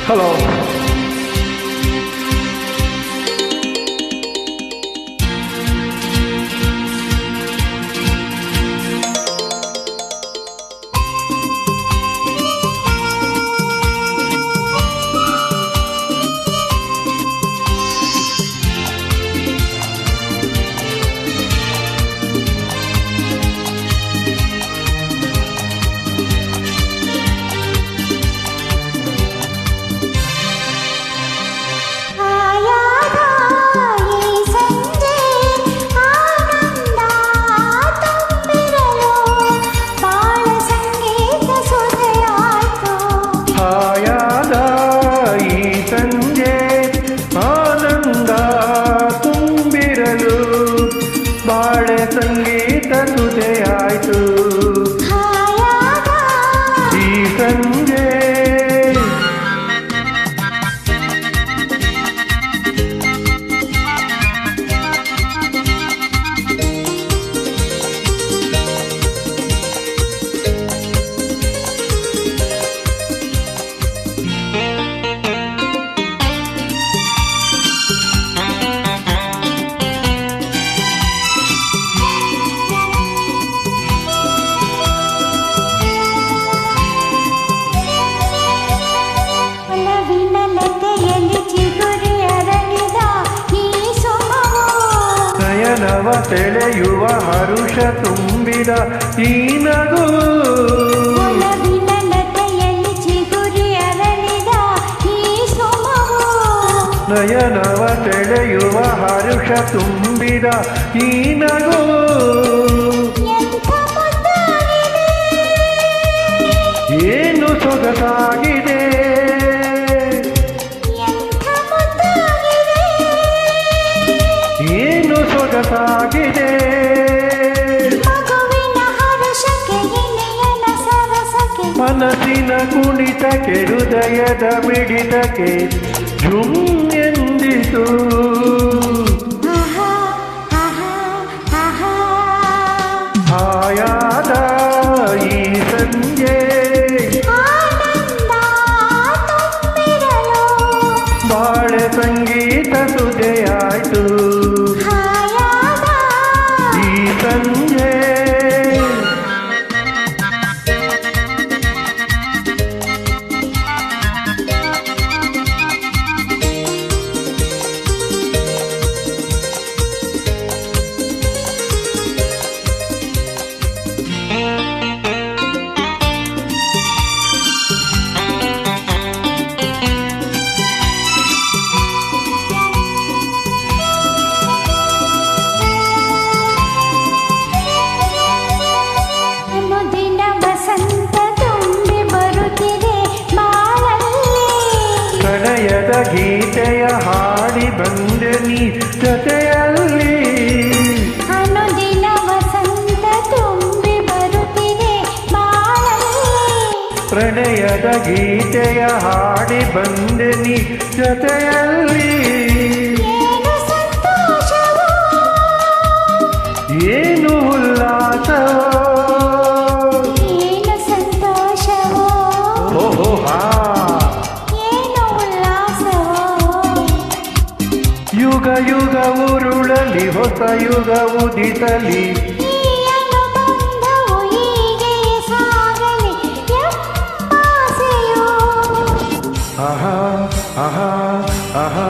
Hello. ಬಾಳೆ ಸಂಗೀತ ಸುದೆಯಾಯ್ತು ಈ ಸಂಜೆ. ನವ ಸೆಳೆಯುವ ಹರುಷ ತುಂಬಿದ ಈ ನಗು, ನಯನವ ಸೆಳೆಯುವ ಹರುಷ ತುಂಬಿದ ಈ ನಗು. ಏನು ಸೊಗಸಾಗಿದೆ, ಏನು ಸೊಗಸಾಗಿದೆ. ಮನಸ್ಸಿನ ಕುಣಿತಕ್ಕೆ ಹೃದಯದ ಮಿಡಿತಕ್ಕೆ ಝುಮ್ ಎಂದಿತು. ಹಾಯಾದ ಈ ಸಂಜೆ ಬಾಳೆ ಸಂಗೀತ ಸುದೆಯಾಯ್ತು ಈ ಸಂಜೆ. ಪ್ರಣಯದ ಗೀತೆಯ ಹಾಡಿ ಬಂದೆ ನೀ ಜೊತೆಯಲ್ಲಿ, ಅನುದಿನ ವಸಂತ ತುಂಬಿ ಬರುತ್ತಿದೆ ಬಾಳಲ್ಲಿ. ಪ್ರಣಯದ ಗೀತೆಯ ಹಾಡಿ ಬಂದೆ ನೀ ಜೊತೆಯಲ್ಲಿ. ಏನು ಸಂತೋಷವೋ, ಏನು ಉಲ್ಲಾಸವೋ, ಏನು ಸಂತೋಷವೋ, ಓಹೋ ಹಾ. ಯುಗ ಯುಗ ಉರುಳಲಿ ಹೊಸ ಯುಗ ಉದಿಸಲಿ, ಈ ಅನುಬಂಧವು ಹೀಗೆ ಸಾಗಲಿ ಎಂಬಾಸೆಯೋ. ಆಹಾ ಆಹಾ ಆಹಾ.